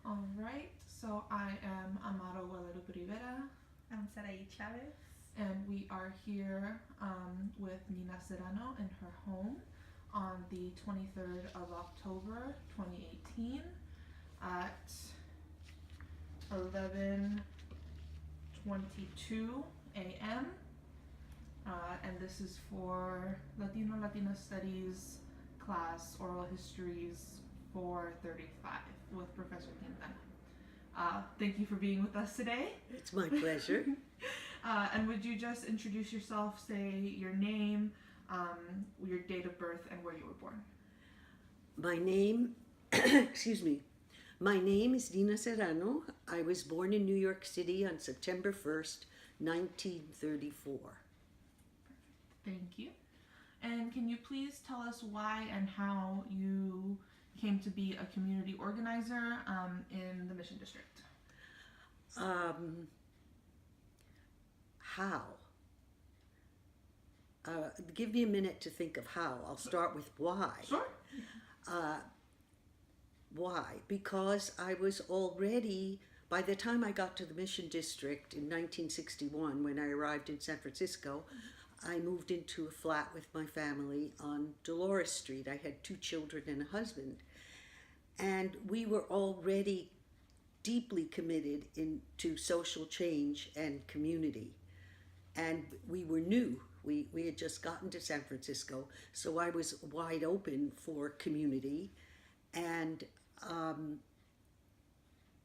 All right, so I am Amaro Guadalupe Rivera, I'm Sarai Chavez. and we are here with Nina Serrano in her home on the 23rd of October 2018 at 11:22 a.m. And this is for Latina Studies class, Oral Histories 435 with Professor Quintana. Thank you for being with us today. It's my pleasure. And would you just introduce yourself, say your name, your date of birth, and where you were born? My name, excuse me, my name is Dina Serrano. I was born in New York City on September 1st, 1934. Thank you. And can you please tell us why and how you came to be a community organizer in the Mission District? How? Give me a minute to think of how. I'll start with why. Sure. Why? Because I was already, by the time I got to the Mission District in 1961, when I arrived in San Francisco, I moved into a flat with my family on Dolores Street. I had 2 children and a husband. And we were already deeply committed into social change and community. And we were new. We had just gotten to San Francisco, so I was wide open for community. And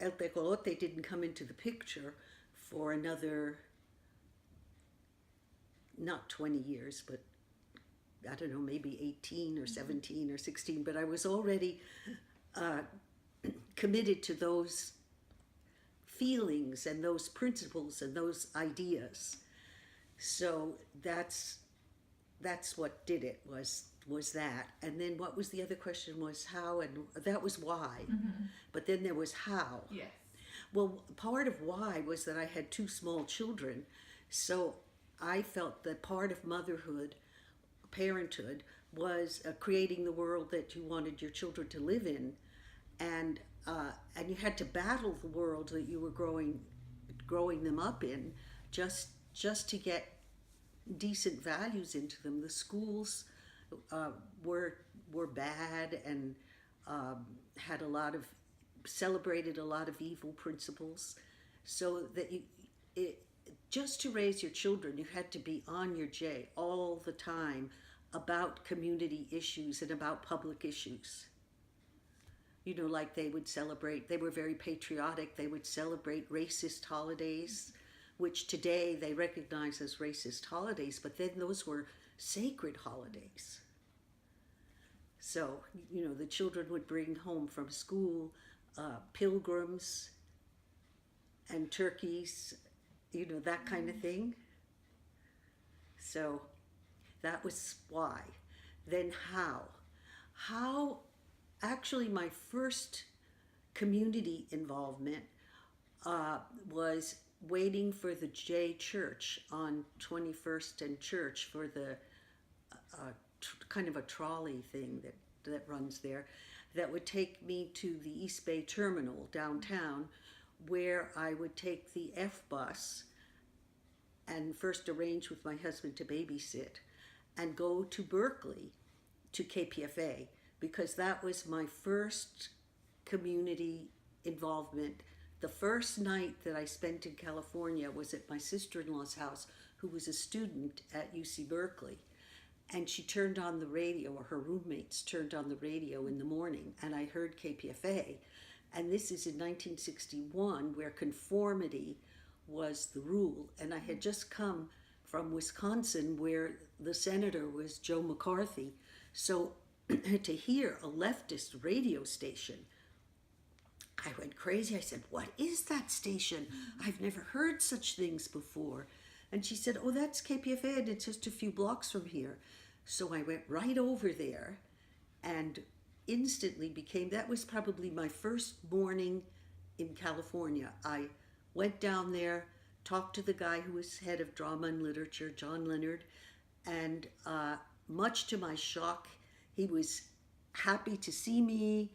El Tecolote didn't come into the picture for another, not 20 years, but I don't know, maybe 18 or 17 or 16, but I was already committed to those feelings and those principles and those ideas. So that's what did it, was that. And then what was the other question was how, and that was why. Mm-hmm. But then there was how. Yes. Well, part of why was that I had 2 small children, so I felt that part of motherhood, parenthood, was creating the world that you wanted your children to live in, and you had to battle the world that you were growing them up in, just to get decent values into them. The schools were bad and had celebrated a lot of evil principles, so that just to raise your children, you had to be on your J all the time about community issues and about public issues. You know, like they were very patriotic, they would celebrate racist holidays, which today they recognize as racist holidays, but then those were sacred holidays. So, you know, the children would bring home from school pilgrims and turkeys, you know, that kind of thing. So that was why. Then how? How, actually my first community involvement was waiting for the J Church on 21st and Church for the kind of a trolley thing that runs there, that would take me to the East Bay Terminal downtown, where I would take the F bus and first arrange with my husband to babysit and go to Berkeley to KPFA, because that was my first community involvement. The first night that I spent in California was at my sister-in-law's house, who was a student at UC Berkeley. And she turned on the radio, or her roommates turned on the radio in the morning, and I heard KPFA. And this is in 1961, where conformity was the rule. And I had just come from Wisconsin, where the senator was Joe McCarthy. So to hear a leftist radio station, I went crazy. I said, "What is that station? I've never heard such things before." And she said, "Oh, that's KPFA, and it's just a few blocks from here." So I went right over there and instantly that was probably my first morning in California. I went down there, talked to the guy who was head of drama and literature, John Leonard, and much to my shock, he was happy to see me.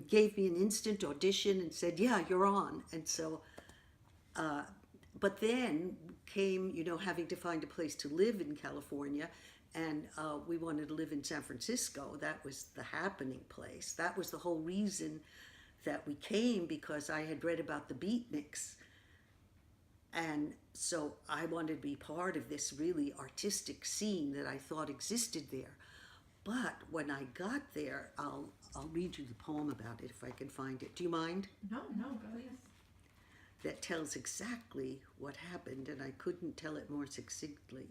gave me an instant audition and said, "Yeah, you're on." And so, but then came, having to find a place to live in California, and we wanted to live in San Francisco. That was the happening place. That was the whole reason that we came, because I had read about the beatniks. And so I wanted to be part of this really artistic scene that I thought existed there. But when I got there, I'll read you the poem about it if I can find it. Do you mind? No, please. That tells exactly what happened, and I couldn't tell it more succinctly.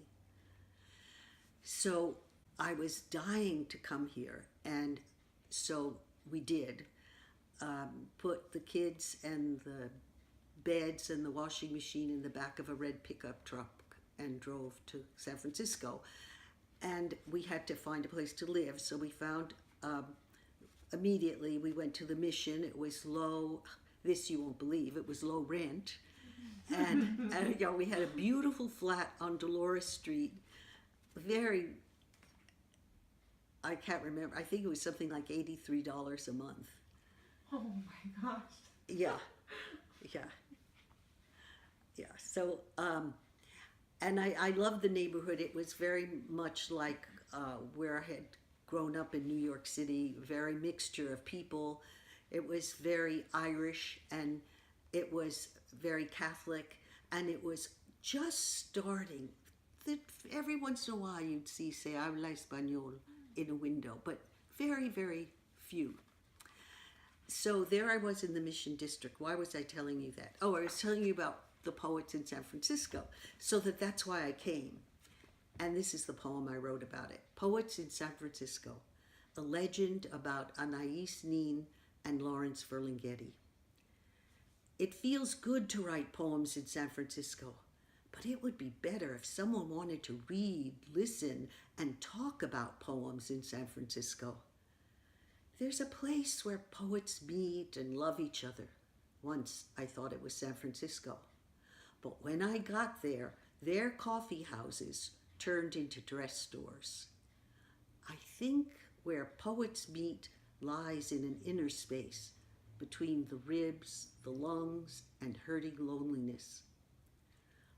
So I was dying to come here, and so we did. Put the kids and the beds and the washing machine in the back of a red pickup truck and drove to San Francisco. And we had to find a place to live, so we found, immediately we went to the Mission. It was low, this you won't believe, it was low rent. And we had a beautiful flat on Dolores Street, I can't remember, I think it was something like $83 a month. Oh my gosh. Yeah. So, and I loved the neighborhood. It was very much like where I had grown up in New York City, very mixture of people. It was very Irish, and it was very Catholic, and it was just starting. Every once in a while you'd see, say, habla español in a window, but very, very few. So there I was in the Mission District. Why was I telling you that? Oh, I was telling you about the poets in San Francisco. So that's why I came. And this is the poem I wrote about it. Poets in San Francisco, a legend about Anais Nin and Lawrence Ferlinghetti. It feels good to write poems in San Francisco, but it would be better if someone wanted to read, listen, and talk about poems in San Francisco. There's a place where poets meet and love each other. Once I thought it was San Francisco. But when I got there, their coffee houses turned into dress stores. I think where poets meet lies in an inner space between the ribs, the lungs, and hurting loneliness.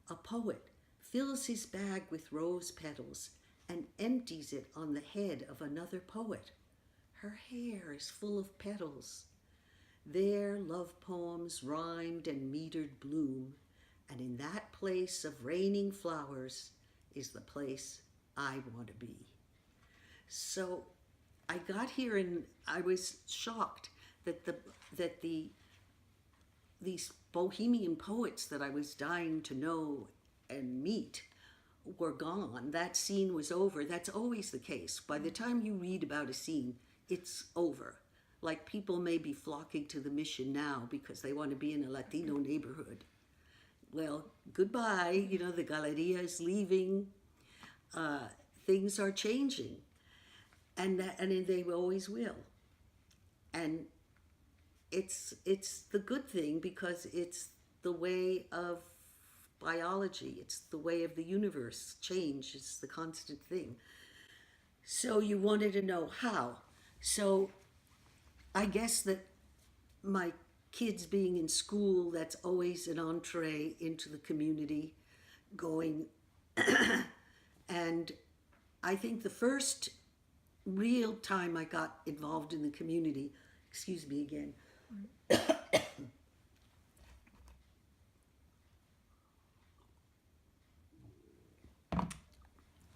A poet fills his bag with rose petals and empties it on the head of another poet. Her hair is full of petals. Their love poems rhymed and metered bloom, and in that place of raining flowers is the place I want to be. So I got here and I was shocked that these bohemian poets that I was dying to know and meet were gone. That scene was over. That's always the case. By the time you read about a scene, it's over. Like people may be flocking to the Mission now because they want to be in a Latino neighborhood. Well, goodbye. The Galeria is leaving. Things are changing, and they always will. And it's the good thing because it's the way of biology. It's the way of the universe. Change is the constant thing. So you wanted to know how. So I guess that my kids being in school, that's always an entree into the community going. And I think the first real time I got involved in the community, excuse me again,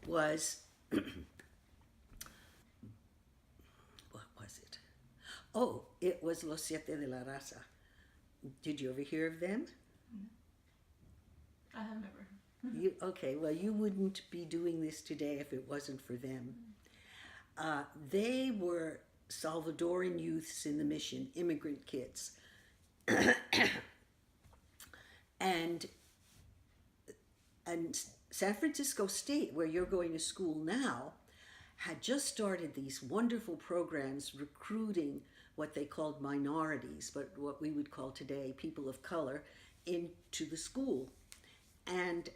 was, what was it? Oh, it was Los Siete de la Raza. Did you ever hear of them? I have never. Okay, well, you wouldn't be doing this today if it wasn't for them. They were Salvadoran youths in the Mission, immigrant kids. and San Francisco State, where you're going to school now, had just started these wonderful programs recruiting what they called minorities, but what we would call today people of color, into the school. And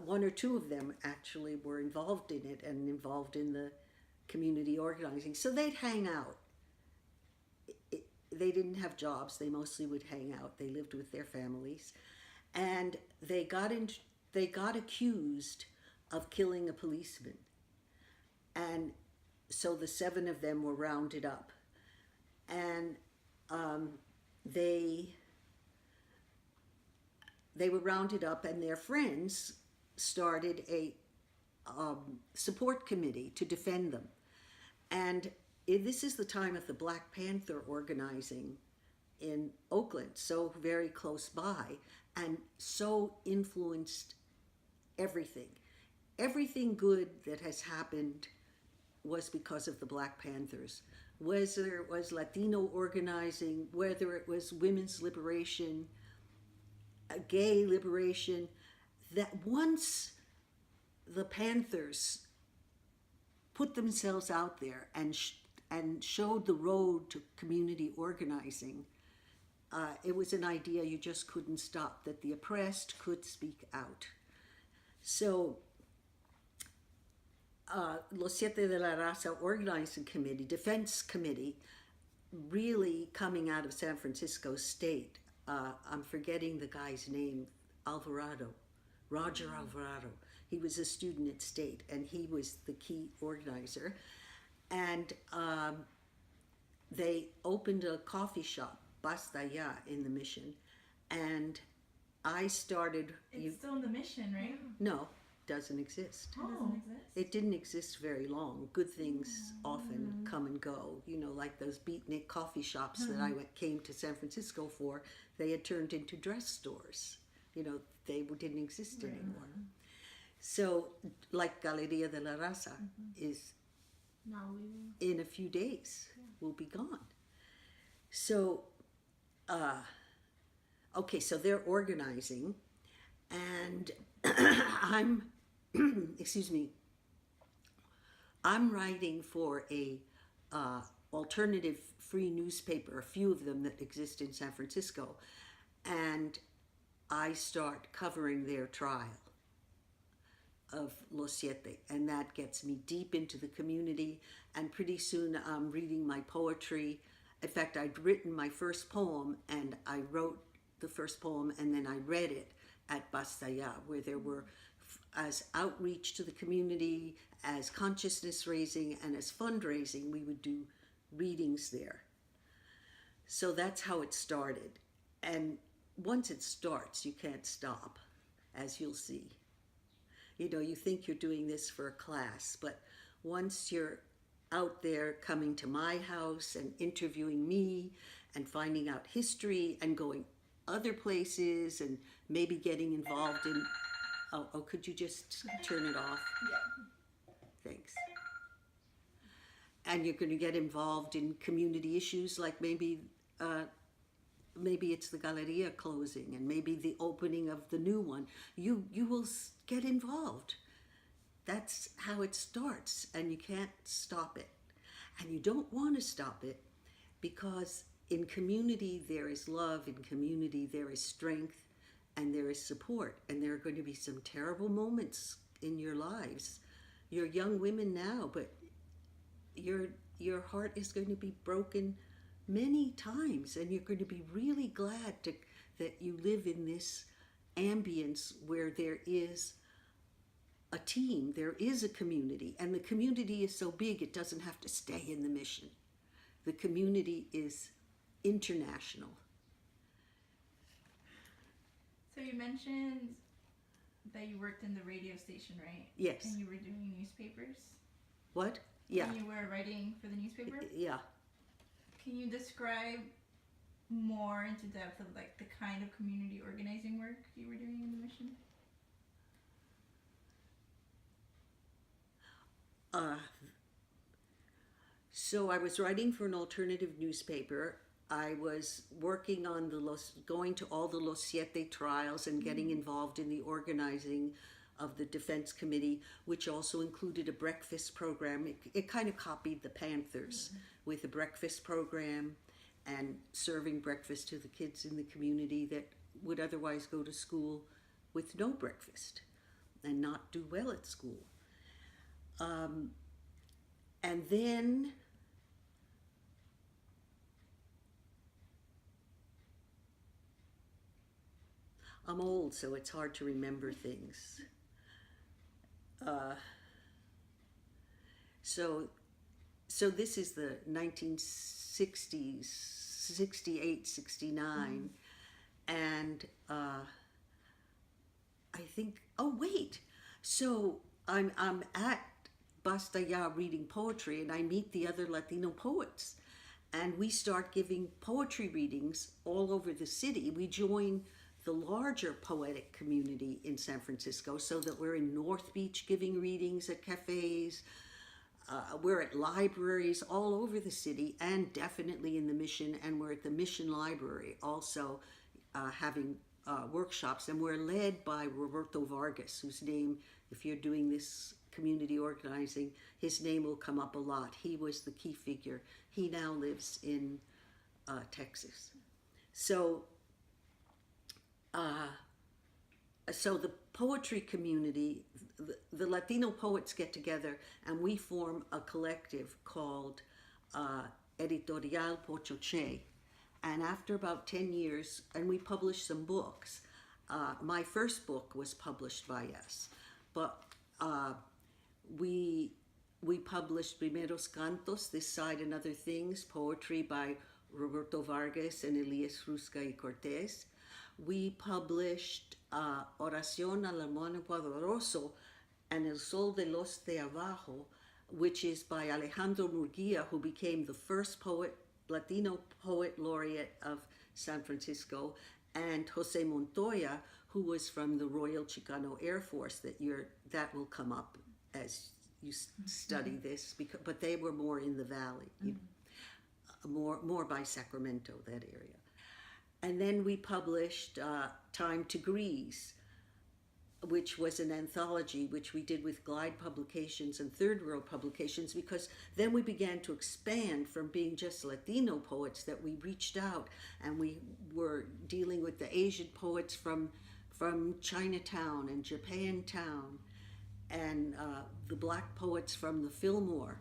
one or two of them actually were involved in it and involved in the community organizing. So they'd hang out they didn't have jobs. They mostly would hang out. They lived with their families, and they got accused of killing a policeman, and so the 7 of them were rounded up, and they were rounded up, and their friends started a support committee to defend them. And this is the time of the Black Panther organizing in Oakland, so very close by, and so influenced everything. Everything good that has happened was because of the Black Panthers. Whether it was Latino organizing, whether it was women's liberation, gay liberation, that once the Panthers put themselves out there and showed the road to community organizing, it was an idea you just couldn't stop, that the oppressed could speak out. So, Los Siete de la Raza Organizing Committee, Defense Committee, really coming out of San Francisco State. I'm forgetting the guy's name, Roger Alvarado. He was a student at State, and he was the key organizer. And they opened a coffee shop, Basta Ya, in the Mission. And I started... It's still in the Mission, right? No, doesn't exist. It doesn't exist? It didn't exist very long. Good things often come and go. You know, like those beatnik coffee shops that I came to San Francisco for, they had turned into dress stores. You know, they didn't exist anymore. So, like Galeria de la Raza is Now leaving. in a few days, will be gone. So, okay, so they're organizing, and I'm, excuse me, I'm writing for a alternative free newspaper, a few of them that exist in San Francisco, and I start covering their trial of Los Siete, and that gets me deep into the community, and pretty soon I'm reading my poetry. In fact, I'd written my first poem, and I wrote the first poem, and then I read it at Basta Ya, where there were, as outreach to the community, as consciousness raising, and as fundraising, we would do readings there. So that's how it started. And once it starts, you can't stop, as you'll see. You know, you think you're doing this for a class, but once you're out there coming to my house and interviewing me and finding out history and going other places and maybe getting involved in... Oh, could you just turn it off? Yeah. Thanks. And you're going to get involved in community issues, like maybe it's the Galleria closing, and maybe the opening of the new one. You will get involved. That's how it starts, and you can't stop it. And you don't want to stop it, because in community there is love, in community there is strength, and there is support. And there are going to be some terrible moments in your lives. You're young women now, but your heart is going to be broken many times, and you're going to be really glad that you live in this ambience where there is a team, there is a community, and the community is so big it doesn't have to stay in the Mission. The community is international. So you mentioned that you worked in the radio station, right? Yes. And you were doing newspapers? What? Yeah. And you were writing for the newspaper? Yeah. Can you describe more into depth of like the kind of community organizing work you were doing in the Mission? So I was writing for an alternative newspaper. I was working on going to all the Los Siete trials and getting involved in the organizing of the Defense Committee, which also included a breakfast program. It kind of copied the Panthers with a breakfast program and serving breakfast to the kids in the community that would otherwise go to school with no breakfast and not do well at school. And then I'm old, so it's hard to remember things. Uh, so, so this is the 1960s, 68, 69, and I think. Oh wait, so I'm at Basta Ya reading poetry, and I meet the other Latino poets, and we start giving poetry readings all over the city. We join the larger poetic community in San Francisco, so that we're in North Beach giving readings at cafes. We're at libraries all over the city, and definitely in the Mission, and we're at the Mission Library also having workshops, and we're led by Roberto Vargas, whose name, if you're doing this community organizing, his name will come up a lot. He was the key figure. He now lives in Texas. So, so the poetry community, the Latino poets get together, and we form a collective called Editorial Pochoche. And after about 10 years, and we published some books. My first book was published by us, but we published Primeros Cantos, This Side and Other Things, poetry by Roberto Vargas and Elias Rusca y Cortez. We published Oración al Hermano Poderoso and El Sol de los de Abajo, which is by Alejandro Murguia, who became the first Latino poet laureate of San Francisco, and Jose Montoya, who was from the Royal Chicano Air Force. That will come up as you study this, but they were more in the valley, more by Sacramento, that area. And then we published Time to Grease, which was an anthology which we did with Glide Publications and Third World Publications, because then we began to expand from being just Latino poets, that we reached out and we were dealing with the Asian poets from Chinatown and Japantown, and the black poets from the Fillmore.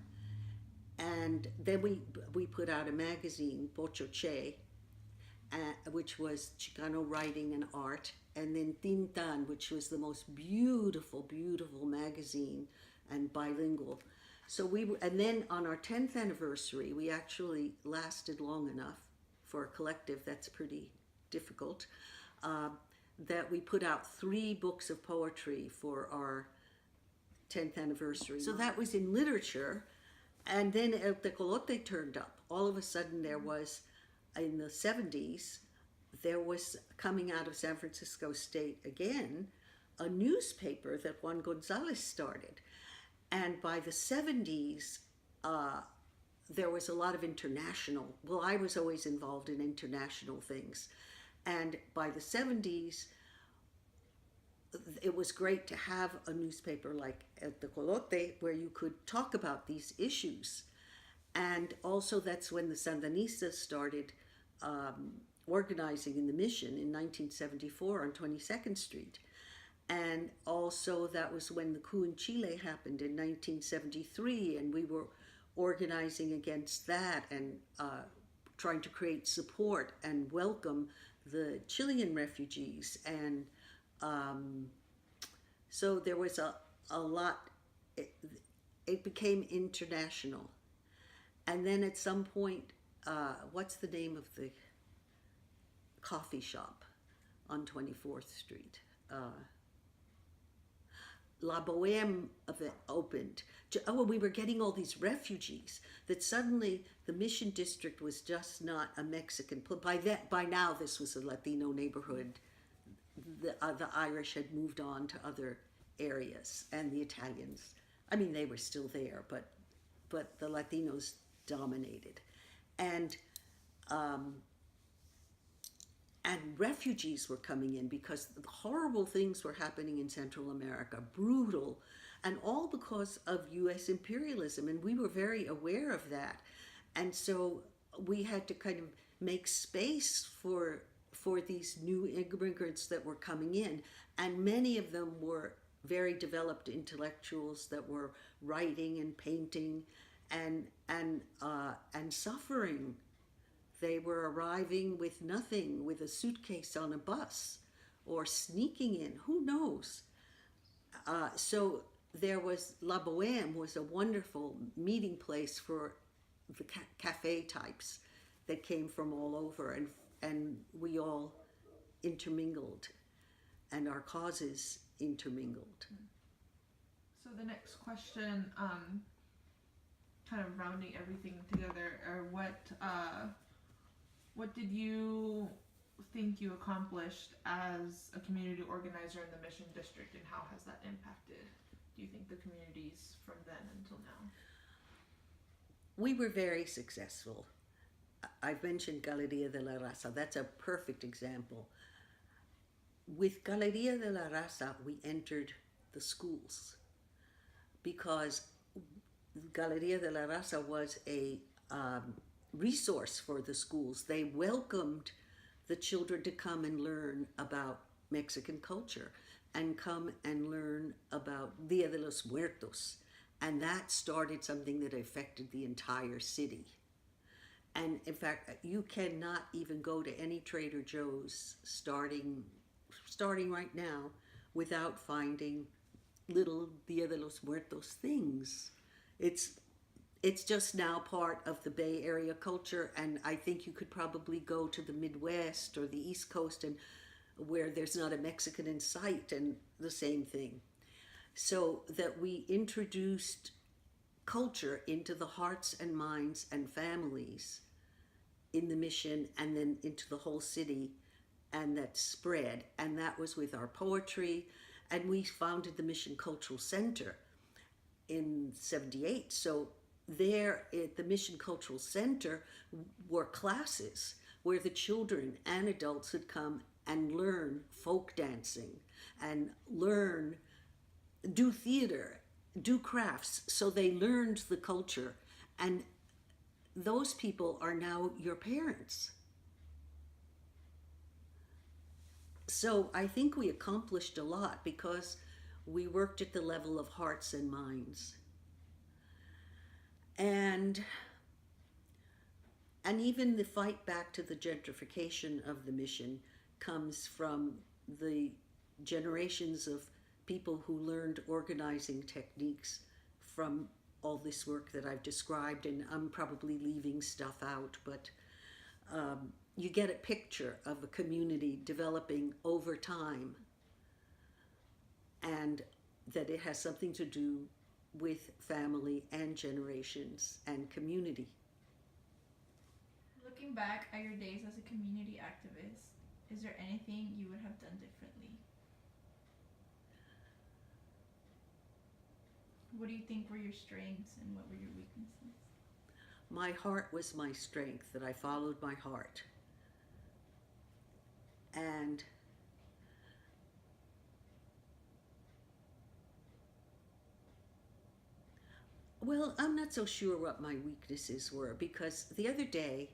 And then we put out a magazine, Pochoche, which was Chicano writing and art, and then Tintan, which was the most beautiful, beautiful magazine and bilingual. So and then on our 10th anniversary, we actually lasted long enough for a collective that's pretty difficult, that we put out 3 books of poetry for our 10th anniversary. So that was in literature, and then El Tecolote turned up. All of a sudden there was, in the 70s, there was coming out of San Francisco State again a newspaper that Juan Gonzalez started. And by the 70s, there was a lot of international, well, I was always involved in international things. And by the 70s, it was great to have a newspaper like El Tecolote where you could talk about these issues. And also that's when the Sandinistas started organizing in the Mission in 1974 on 22nd Street. And also that was when the coup in Chile happened in 1973, and we were organizing against that and trying to create support and welcome the Chilean refugees. And so there was a lot, it became international. And then at some point, what's the name of the coffee shop on 24th Street? La Boheme opened. Oh, we were getting all these refugees that suddenly the Mission District was just not a Mexican. By now, this was a Latino neighborhood. The Irish had moved on to other areas, and the Italians. I mean, they were still there, but the Latinos dominated, and refugees were coming in because horrible things were happening in Central America, brutal, and all because of U.S. imperialism, and we were very aware of that. And so we had to kind of make space for these new immigrants that were coming in, and many of them were very developed intellectuals that were writing and painting and suffering. They were arriving with nothing, with a suitcase on a bus, or sneaking in, who knows? So there was La Boheme was a wonderful meeting place for the cafe types that came from all over, and we all intermingled, and our causes intermingled. So the next question, kind of rounding everything together, or what did you think you accomplished as a community organizer in the Mission District, and how has that impacted, do you think, the communities from then until now? We were very successful. I've mentioned Galeria de la Raza. That's a perfect example. With Galeria de la Raza, we entered the schools because Galeria de la Raza was a resource for the schools. They welcomed the children to come and learn about Mexican culture and come and learn about Dia de los Muertos. And that started something that affected the entire city. And in fact, you cannot even go to any Trader Joe's starting right now without finding little Dia de los Muertos things. It's just now part of the Bay Area culture, and I think you could probably go to the Midwest or the East Coast and where there's not a Mexican in sight, and the same thing. So that we introduced culture into the hearts and minds and families in the mission and then into the whole city, and that spread. And that was with our poetry, and we founded the Mission Cultural Center in 78. So there at the Mission Cultural Center were classes where the children and adults would come and learn folk dancing and do theater, do crafts. So they learned the culture, and those people are now your parents. So I think we accomplished a lot because we worked at the level of hearts and minds. And even the fight back to the gentrification of the mission comes from the generations of people who learned organizing techniques from all this work that I've described, and I'm probably leaving stuff out, but you get a picture of a community developing over time, and that it has something to do with family and generations and community. Looking back at your days as a community activist, is there anything you would have done differently? What do you think were your strengths and what were your weaknesses? My heart was my strength, that I followed my heart. And well, I'm not so sure what my weaknesses were, because the other day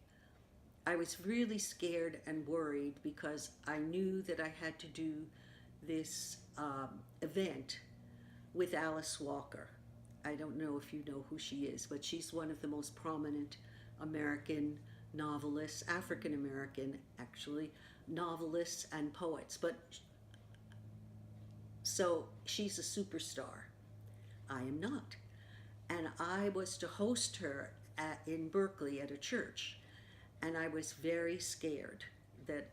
I was really scared and worried because I knew that I had to do this event with Alice Walker. I don't know if you know who she is, but she's one of the most prominent American novelists, African American actually, novelists and poets. But so she's a superstar. I am not. And I was to host her in Berkeley at a church. And I was very scared that,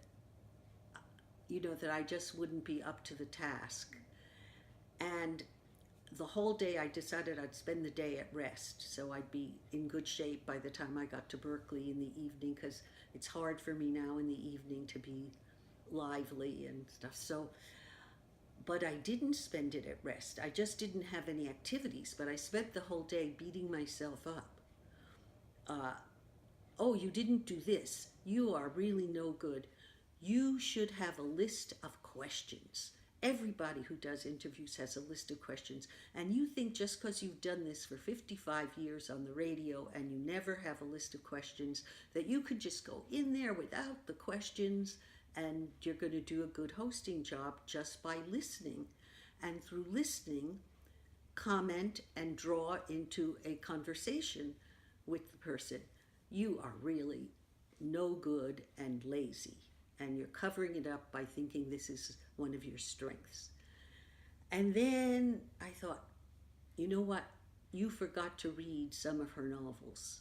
that I just wouldn't be up to the task. And the whole day I decided I'd spend the day at rest, so I'd be in good shape by the time I got to Berkeley in the evening, because it's hard for me now in the evening to be lively and stuff. So, but I didn't spend it at rest. I just didn't have any activities, but I spent the whole day beating myself up. Oh, you didn't do this. You are really no good. You should have a list of questions. Everybody who does interviews has a list of questions. And you think just because you've done this for 55 years on the radio and you never have a list of questions, that you could just go in there without the questions and you're going to do a good hosting job just by listening. And through listening, comment and draw into a conversation with the person. You are really no good and lazy, and you're covering it up by thinking this is one of your strengths. And then I thought, you know what? You forgot to read some of her novels.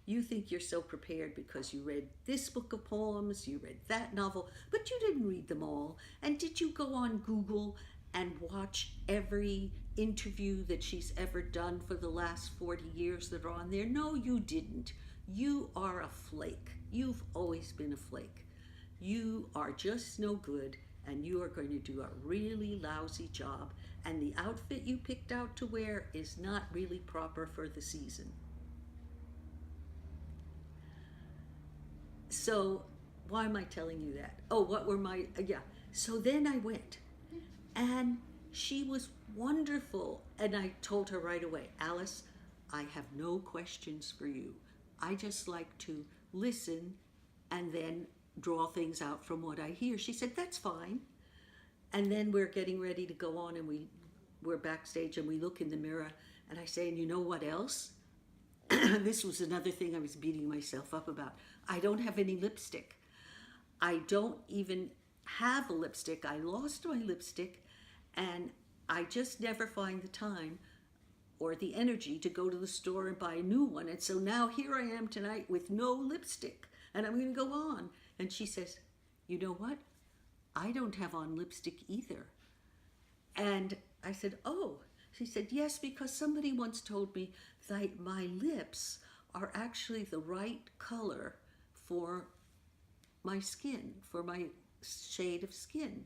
You think you're so prepared because you read this book of poems, you read that novel, but you didn't read them all. And did you go on Google and watch every interview that she's ever done for the last 40 years that are on there? No, you didn't. You are a flake. You've always been a flake. You are just no good, and you are going to do a really lousy job. And the outfit you picked out to wear is not really proper for the season. So, why am I telling you that? Oh, what were my, yeah. So then I went, and she was wonderful. And I told her right away, Alice, I have no questions for you. I just like to listen and then draw things out from what I hear. She said, that's fine. And then we're getting ready to go on, and we're backstage, and we look in the mirror, and I say, and you know what else? This was another thing I was beating myself up about. I don't have any lipstick. I don't even have a lipstick. I lost my lipstick, and I just never find the time or the energy to go to the store and buy a new one. And so now here I am tonight with no lipstick, and I'm going to go on. And she says, you know what? I don't have on lipstick either. And I said, oh. She said, yes, because somebody once told me that my lips are actually the right color for my skin, for my shade of skin.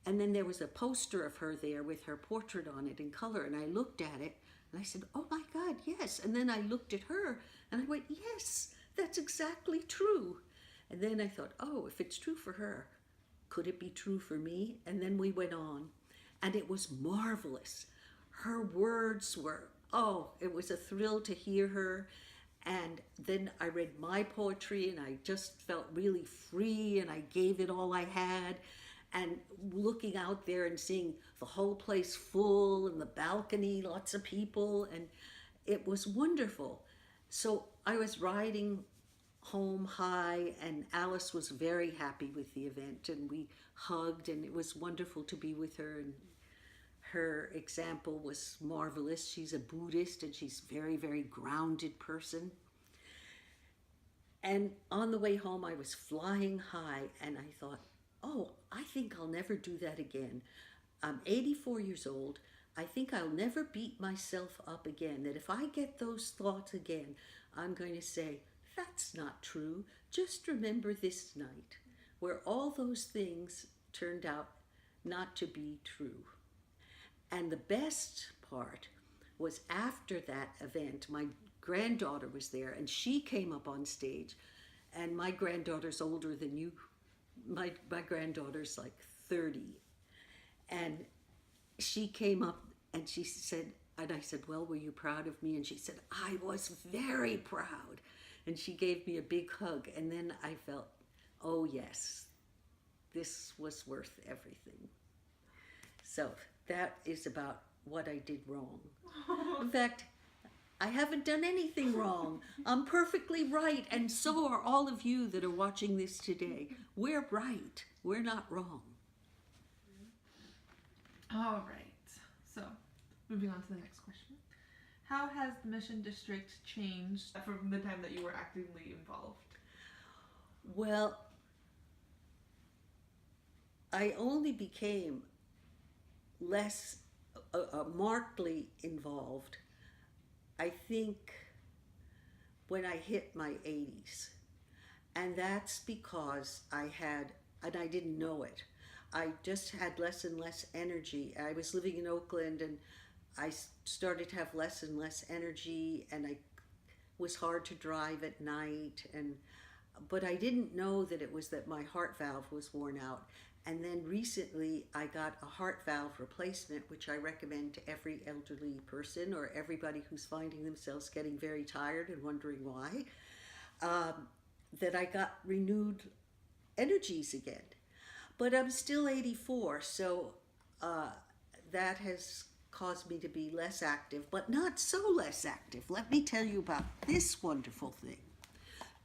And then there was a poster of her there with her portrait on it in color, and I looked at it, and I said, oh my God, yes. And then I looked at her, and I went, yes, that's exactly true. And then I thought, oh, if it's true for her, could it be true for me? And then we went on, and it was marvelous. Her words were, oh, it was a thrill to hear her. And then I read my poetry, and I just felt really free, and I gave it all I had. And looking out there and seeing the whole place full, and the balcony, lots of people, and it was wonderful. So I was riding home high, and Alice was very happy with the event, and we hugged, and it was wonderful to be with her. And her example was marvelous. She's a Buddhist, and she's a very, very grounded person. And on the way home, I was flying high, and I thought, oh, I think I'll never do that again. I'm 84 years old. I think I'll never beat myself up again. That if I get those thoughts again, I'm going to say, that's not true. Just remember this night, where all those things turned out not to be true. And the best part was after that event, my granddaughter was there, and she came up on stage. And my granddaughter's older than you. My granddaughter's like 30. And she came up and she said, and I said, well, were you proud of me? And she said, I was very proud. And she gave me a big hug. And then I felt, oh yes, this was worth everything. So that is about what I did wrong. In fact, I haven't done anything wrong. I'm perfectly right, and so are all of you that are watching this today. We're right. We're not wrong. All right. So, moving on to the next question. How has the Mission District changed from the time that you were actively involved? Well, I only became less markedly involved, I think, when I hit my 80s. And that's because I had, and I didn't know it, I just had less and less energy. I was living in Oakland, and I started to have less and less energy, and I was hard to drive at night. But I didn't know that it was that my heart valve was worn out. And then recently I got a heart valve replacement, which I recommend to every elderly person or everybody who's finding themselves getting very tired and wondering why, that I got renewed energies again. But I'm still 84, so that has caused me to be less active, but not so less active. Let me tell you about this wonderful thing.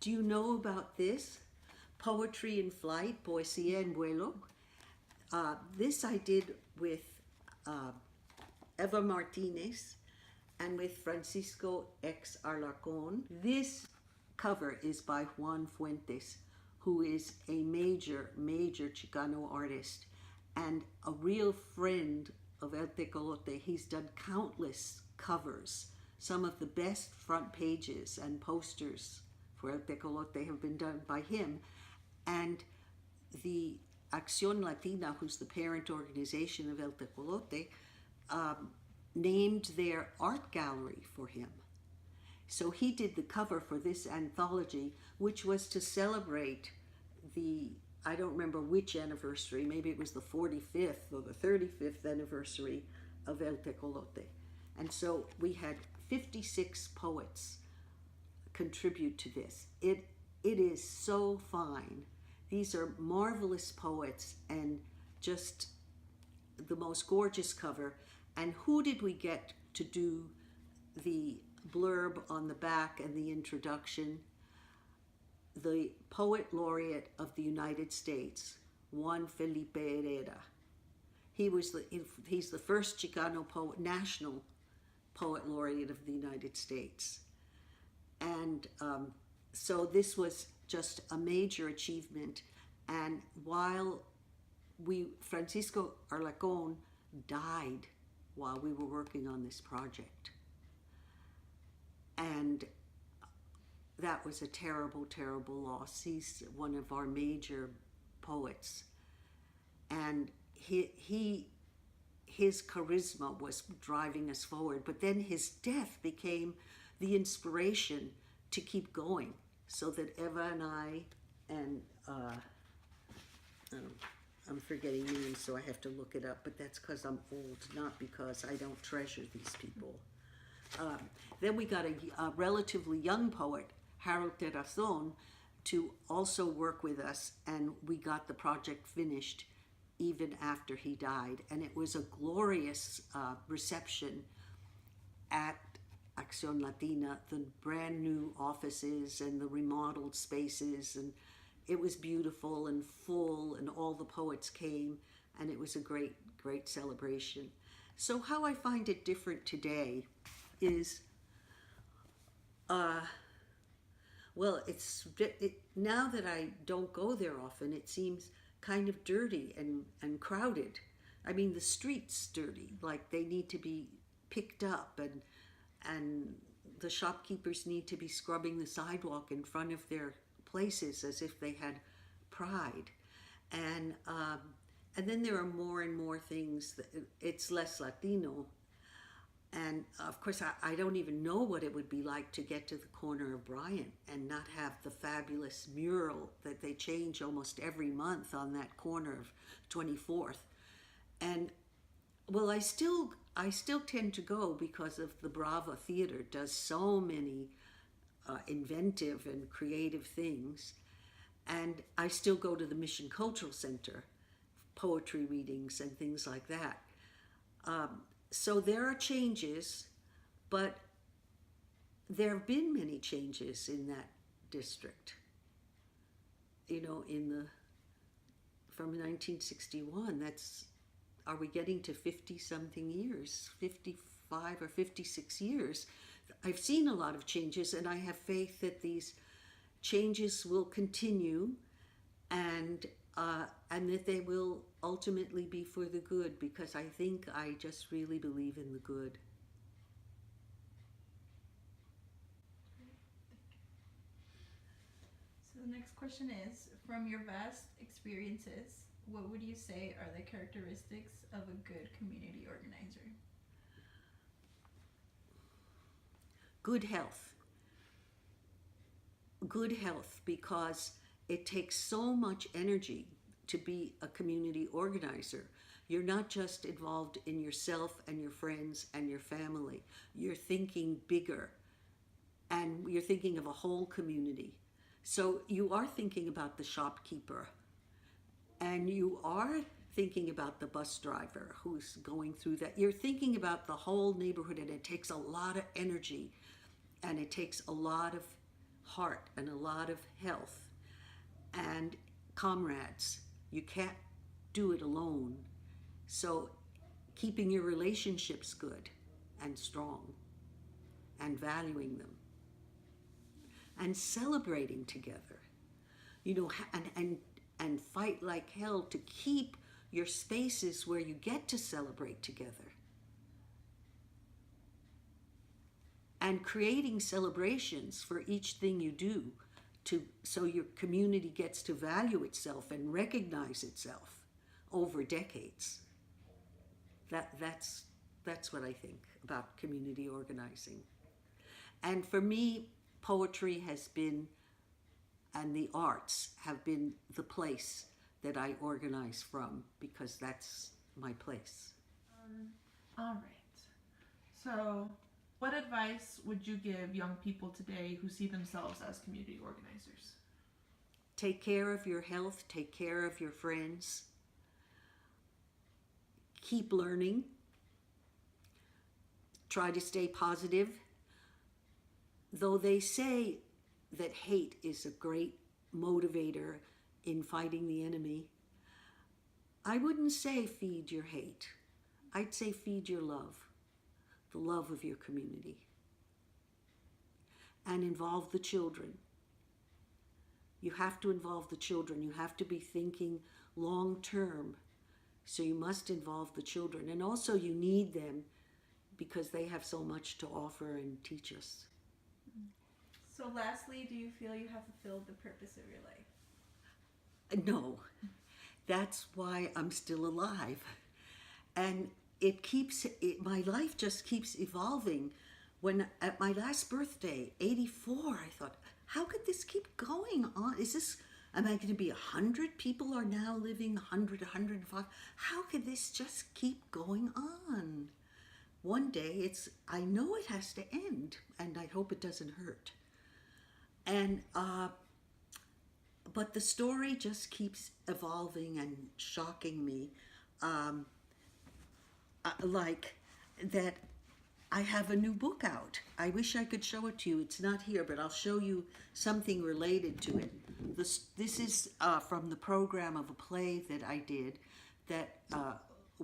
Do you know about this? Poetry in Flight, Poesía en Vuelo. This I did with Eva Martinez and with Francisco X Alarcon. This cover is by Juan Fuentes, who is a major Chicano artist and a real friend of El Tecolote. He's done countless covers. Some of the best front pages and posters for El Tecolote have been done by him. And the Acción Latina, who's the parent organization of El Tecolote, named their art gallery for him. So he did the cover for this anthology, which was to celebrate the, I don't remember which anniversary, maybe it was the 45th or the 35th anniversary of El Tecolote. And so we had 56 poets contribute to this. It is so fine. These are marvelous poets and just the most gorgeous cover. And who did we get to do the blurb on the back and the introduction? The Poet Laureate of the United States, Juan Felipe Herrera. He's the first Chicano poet, national Poet Laureate of the United States. And so this was just a major achievement. And while Francisco Alarcon died while we were working on this project. And that was a terrible, terrible loss. He's one of our major poets. And his charisma was driving us forward. But then his death became the inspiration to keep going. So that Eva and I and I'm forgetting names, so I have to look it up, but that's because I'm old, not because I don't treasure these people. Then we got a relatively young poet, Harold Terrazon, to also work with us, and we got the project finished even after he died. And it was a glorious reception at Acción Latina, the brand new offices and the remodeled spaces, and it was beautiful and full, and all the poets came, and it was a great, great celebration. So how I find it different today is, well, now that I don't go there often, it seems kind of dirty and crowded. I mean, the streets dirty, like they need to be picked up, and the shopkeepers need to be scrubbing the sidewalk in front of their places as if they had pride. And then there are more and more things that it's less Latino. And of course, I don't even know what it would be like to get to the corner of Bryant and not have the fabulous mural that they change almost every month on that corner of 24th. And well, I still tend to go because of the Brava Theater does so many inventive and creative things. And I still go to the Mission Cultural Center, poetry readings and things like that. So there are changes, but there have been many changes in that district. You know, from 1961, are we getting to 50-something years, 55 or 56 years? I've seen a lot of changes, and I have faith that these changes will continue, and that they will ultimately be for the good, because I just really believe in the good. So the next question is, from your vast experiences, what would you say are the characteristics of a good community organizer? Good health. Good health, because it takes so much energy to be a community organizer. You're not just involved in yourself and your friends and your family. You're thinking bigger, and you're thinking of a whole community. So you are thinking about the shopkeeper, and you are thinking about the bus driver who's going through that. You're thinking about the whole neighborhood, and it takes a lot of energy, and it takes a lot of heart and a lot of health and comrades. You can't do it alone. So keeping your relationships good and strong and valuing them and celebrating together, you know, and fight like hell to keep your spaces where you get to celebrate together. And creating celebrations for each thing you do so your community gets to value itself and recognize itself over decades. That's what I think about community organizing. And for me, poetry has been, and the arts have been the place that I organize from, because that's my place. All right. So, what advice would you give young people today who see themselves as community organizers? Take care of your health, take care of your friends. Keep learning. Try to stay positive. Though they say that hate is a great motivator in fighting the enemy, I wouldn't say feed your hate. I'd say feed your love, the love of your community. And involve the children. You have to involve the children. You have to be thinking long term. So you must involve the children. And also you need them because they have so much to offer and teach us. So lastly, do you feel you have fulfilled the purpose of your life? No. That's why I'm still alive. And my life just keeps evolving. When at my last birthday, 84, I thought, how could this keep going on? Am I going to be 100? People are now living 100, 105. How could this just keep going on? One day, I know it has to end, and I hope it doesn't hurt. And, but the story just keeps evolving and shocking me. Like that I have a new book out. I wish I could show it to you. It's not here, but I'll show you something related to it. This is from the program of a play that I did that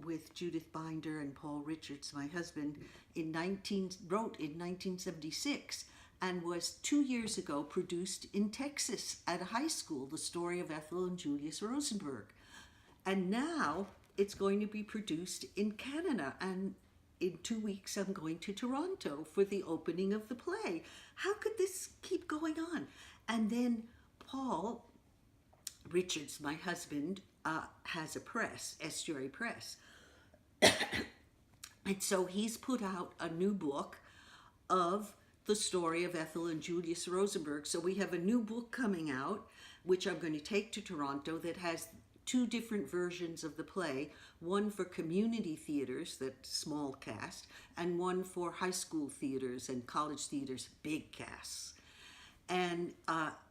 with Judith Binder and Paul Richards, my husband, wrote in 1976, and was 2 years ago produced in Texas at a high school, the story of Ethel and Julius Rosenberg. And now it's going to be produced in Canada, and in 2 weeks I'm going to Toronto for the opening of the play. How could this keep going on? And then Paul Richards, my husband, has a press, Estuary Press. And so he's put out a new book of the story of Ethel and Julius Rosenberg. So we have a new book coming out, which I'm going to take to Toronto, that has 2 different versions of the play, one for community theaters, that small cast, and one for high school theaters and college theaters, big casts. And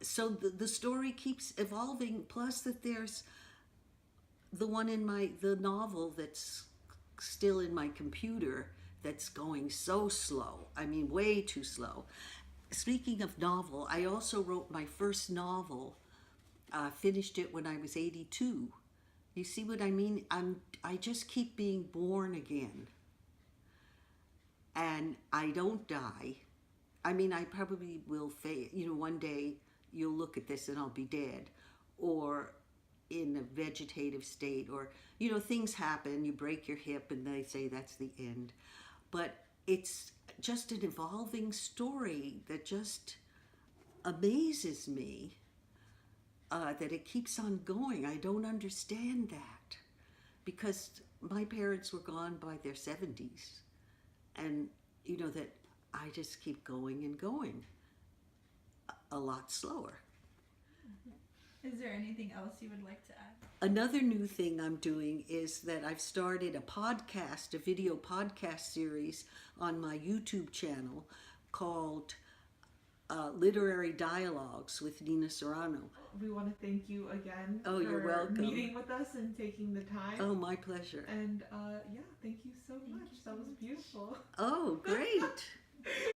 so the story keeps evolving, plus that there's the one in the novel that's still in my computer that's going so slow. I mean, way too slow. Speaking of novel, I also wrote my first novel, finished it when I was 82. You see what I mean? I just keep being born again. And I don't die. I mean, I probably will fade. You know, one day you'll look at this and I'll be dead. Or in a vegetative state, or, you know, things happen. You break your hip and they say that's the end. But it's just an evolving story that just amazes me, that it keeps on going. I don't understand that, because my parents were gone by their 70s, and you know that I just keep going and going, a lot slower. Is there anything else you would like to add? Another new thing I'm doing is that I've started a video podcast series on my YouTube channel called Literary Dialogues with Nina Serrano. We want to thank you again Oh, for you're welcome. meeting with us and taking the time. Oh, my pleasure. And yeah, thank you so much. you so That was much. beautiful. Oh, great.